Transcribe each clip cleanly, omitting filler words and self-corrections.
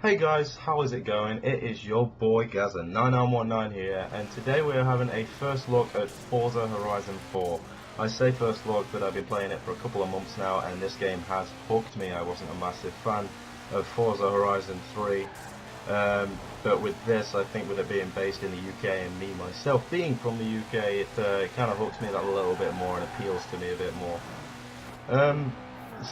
Hey guys, how is it going? It is your boy Gaza9919 here, and today we are having a first look at Forza Horizon 4. I say first look, but I've been playing it for a couple of months now, and this game has hooked me. I wasn't a massive fan of Forza Horizon 3, but with this, I think with it being based in the UK and me myself being from the UK, it kind of hooks me that little bit more and appeals to me a bit more.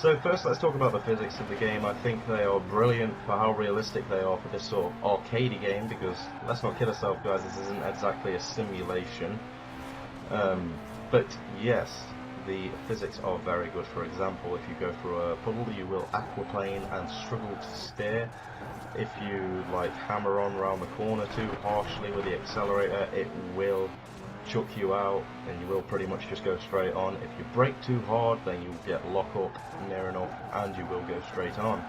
So first let's talk about the physics of the game. I think they are brilliant for how realistic they are for this sort of arcadey game, because let's not kid ourselves guys, this isn't exactly a simulation. But yes, the physics are very good. For example, if you go through a puddle you will aquaplane and struggle to steer. If you like hammer on around the corner too harshly with the accelerator, it will chuck you out and you will pretty much just go straight on. If you brake too hard, then you'll get lock up near enough and you will go straight on.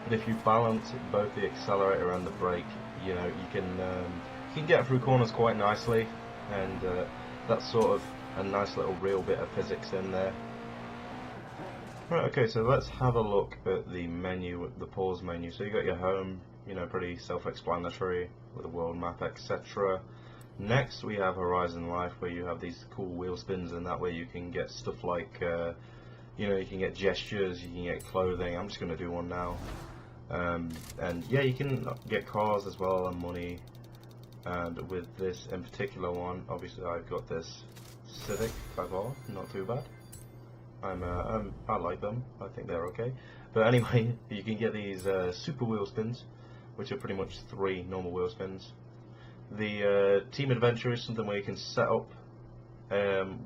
But if you balance both the accelerator and the brake, you know, you can get through corners quite nicely, and that's sort of a nice little real bit of physics in there. Right, okay, so let's have a look at the menu, the pause menu. So you got your home, you know, pretty self-explanatory with a world map, etc. Next we have Horizon Life, where you have these cool wheel spins, and that way you can get stuff like, you know, you can get gestures, you can get clothing. I'm just going to do one now. And yeah, you can get cars as well and money. And with this in particular one, obviously I've got this Civic by far, not too bad. I like them, I think they're okay. But anyway, you can get these super wheel spins, which are pretty much 3 normal wheel spins. The team adventure is something where you can set up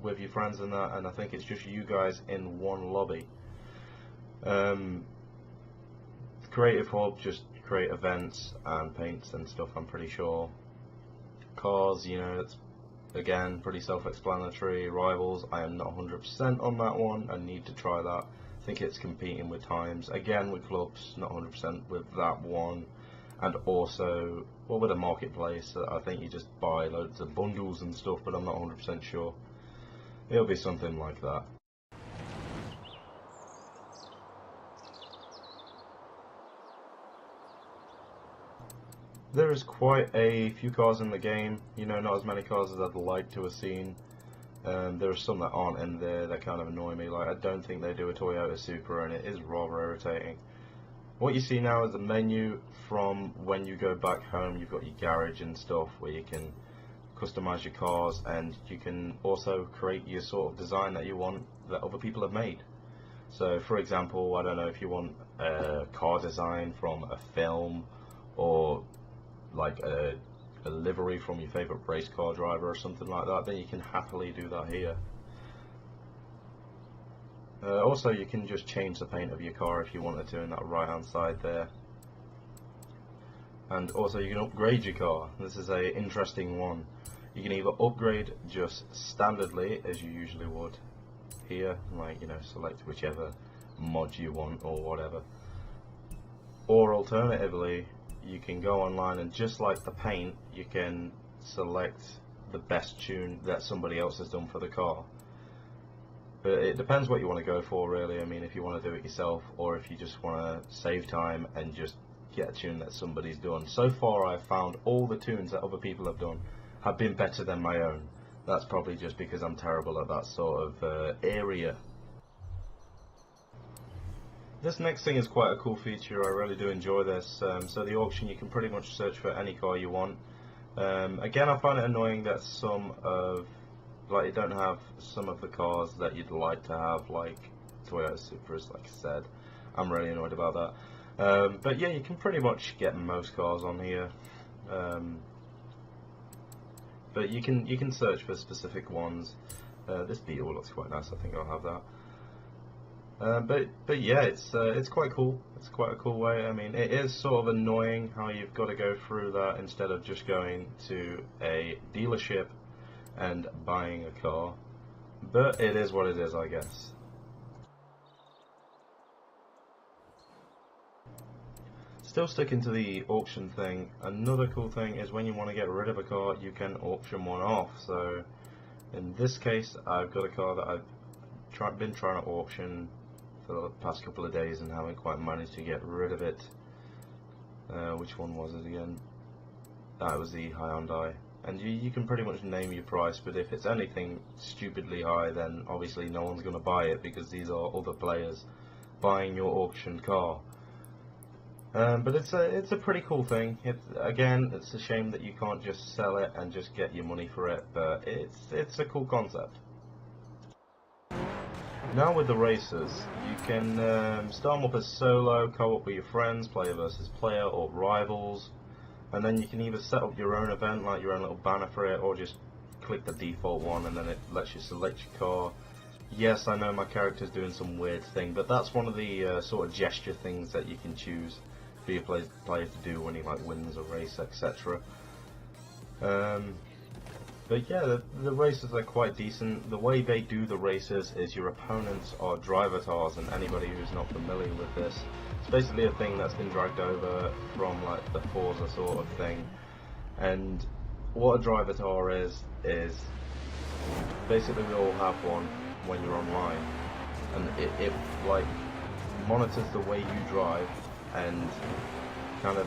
with your friends and that, and I think it's just you guys in one lobby. Creative Hub, just create events and paints and stuff, I'm pretty sure. Cars, you know, it's again pretty self-explanatory. Rivals, I am not 100% on that one, I need to try that. I think it's competing with times. Again with clubs, not 100% with that one. And also, well, with a marketplace, I think you just buy loads of bundles and stuff, but I'm not 100% sure. It'll be something like that. There is quite a few cars in the game, you know, not as many cars as I'd like to have seen. There are some that aren't in there that kind of annoy me, like I don't think they do a Toyota Supra, and it is rather irritating. What you see now is the menu from when you go back home. You've got your garage and stuff where you can customize your cars, and you can also create your sort of design that you want that other people have made. So for example, I don't know, if you want a car design from a film, or like a livery from your favorite race car driver or something like that, then you can happily do that here. Also, you can just change the paint of your car if you wanted to in that right hand side there. And also you can upgrade your car. This is a interesting one. You can either upgrade just standardly, as you usually would here, like, you know, select whichever mod you want or whatever. Or alternatively, you can go online and just like the paint, you can select the best tune that somebody else has done for the car. But it depends what you want to go for, really. I mean, if you want to do it yourself, or if you just want to save time and just get a tune that somebody's done. So far I've found all the tunes that other people have done have been better than my own. That's probably just because I'm terrible at that sort of area. This next thing is quite a cool feature. I really do enjoy this. So the auction, you can pretty much search for any car you want. Again, I find it annoying that some of, like, you don't have some of the cars that you'd like to have, like Toyota Supras, like I said. I'm really annoyed about that. But yeah, you can pretty much get most cars on here. But you can search for specific ones. This Beetle looks quite nice. I think I'll have that. But yeah, it's quite cool. It's quite a cool way. I mean, it is sort of annoying how you've got to go through that instead of just going to a dealership and buying a car. But it is what it is, I guess. Still sticking to the auction thing, another cool thing is when you want to get rid of a car, you can auction one off. So in this case, I've got a car that I've been trying to auction for the past couple of days and haven't quite managed to get rid of it. Which one was it again? That was the Hyundai. And you can pretty much name your price, but if it's anything stupidly high, then obviously no one's going to buy it because these are other players buying your auction car. But it's a pretty cool thing. Again, it's a shame that you can't just sell it and just get your money for it, but it's a cool concept. Now with the races, you can start them up as solo, co-op with your friends, player versus player, or rivals. And then you can either set up your own event, like your own little banner for it, or just click the default one and then it lets you select your car. Yes, I know my character's doing some weird thing, but that's one of the sort of gesture things that you can choose for your player to do when he like wins a race, etc. But yeah, the races are quite decent. The way they do the races is your opponents are drivatars, and anybody who's not familiar with this, it's basically a thing that's been dragged over from like the Forza sort of thing. And what a drivatar is basically we all have one when you're online, and it like monitors the way you drive and kind of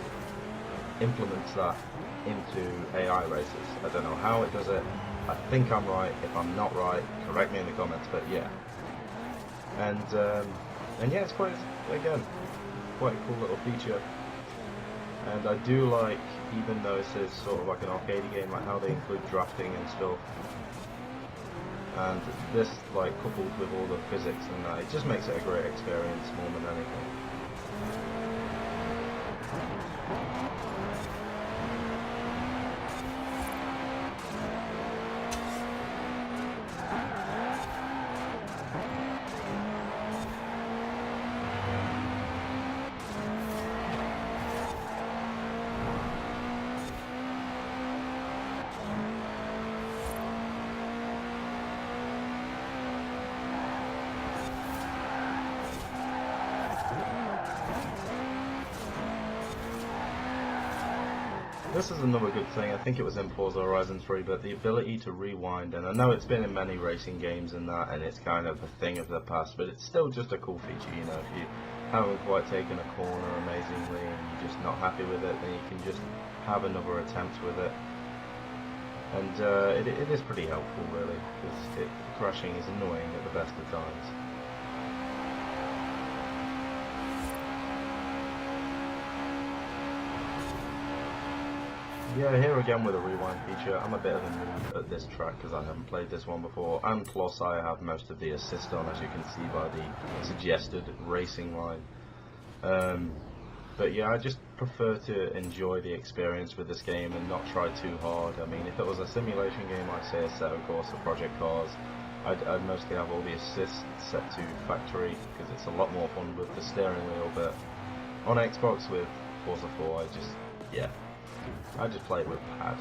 implements that into AI races. I don't know how it does it. I think I'm right. If I'm not right, correct me in the comments. But yeah, and yeah, it's quite a cool little feature. And I do like, even though this is sort of like an arcade game, like how they include drafting and stuff. And this, like, coupled with all the physics and that, it just makes it a great experience more than anything. This is another good thing. I think it was in Forza Horizon 3, but the ability to rewind, and I know it's been in many racing games and that, and it's kind of a thing of the past, but it's still just a cool feature, you know. If you haven't quite taken a corner amazingly and you're just not happy with it, then you can just have another attempt with it. And it is pretty helpful, really, because crashing is annoying at the best of times. Yeah, here again with a rewind feature. I'm a bit of a noob at this track because I haven't played this one before, and plus I have most of the assist on, as you can see by the suggested racing line. But yeah, I just prefer to enjoy the experience with this game and not try too hard. I mean, if it was a simulation game like, say, Assetto Corsa or Project Cars, I'd mostly have all the assists set to factory because it's a lot more fun with the steering wheel. But on Xbox with Forza 4, I just play it with pad.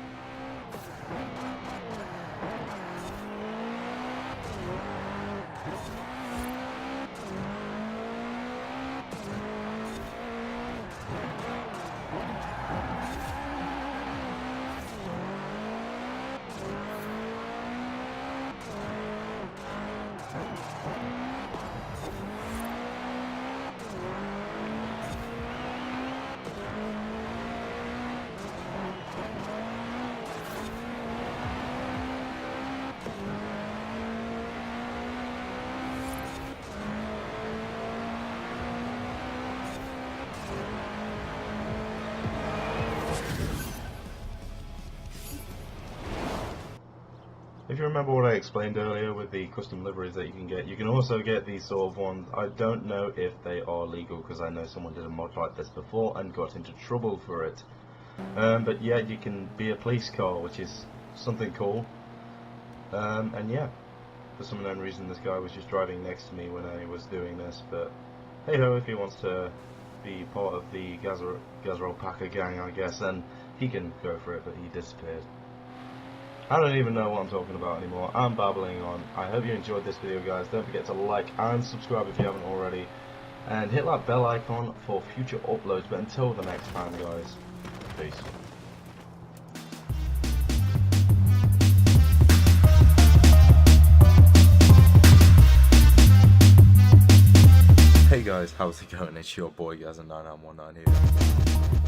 If you remember what I explained earlier with the custom liveries that you can also get these sort of ones. I don't know if they are legal because I know someone did a mod like this before and got into trouble for it. But yeah, you can be a police car, which is something cool. And yeah, for some unknown reason this guy was just driving next to me when I was doing this, but hey ho, if he wants to be part of the Gazro Packer gang, I guess, then he can go for it, but he disappeared. I don't even know what I'm talking about anymore. I'm babbling on. I hope you enjoyed this video, guys. Don't forget to like and subscribe if you haven't already. And hit that bell icon for future uploads. But until the next time, guys, peace. Hey guys, how's it going? It's your boy Gaz919 here.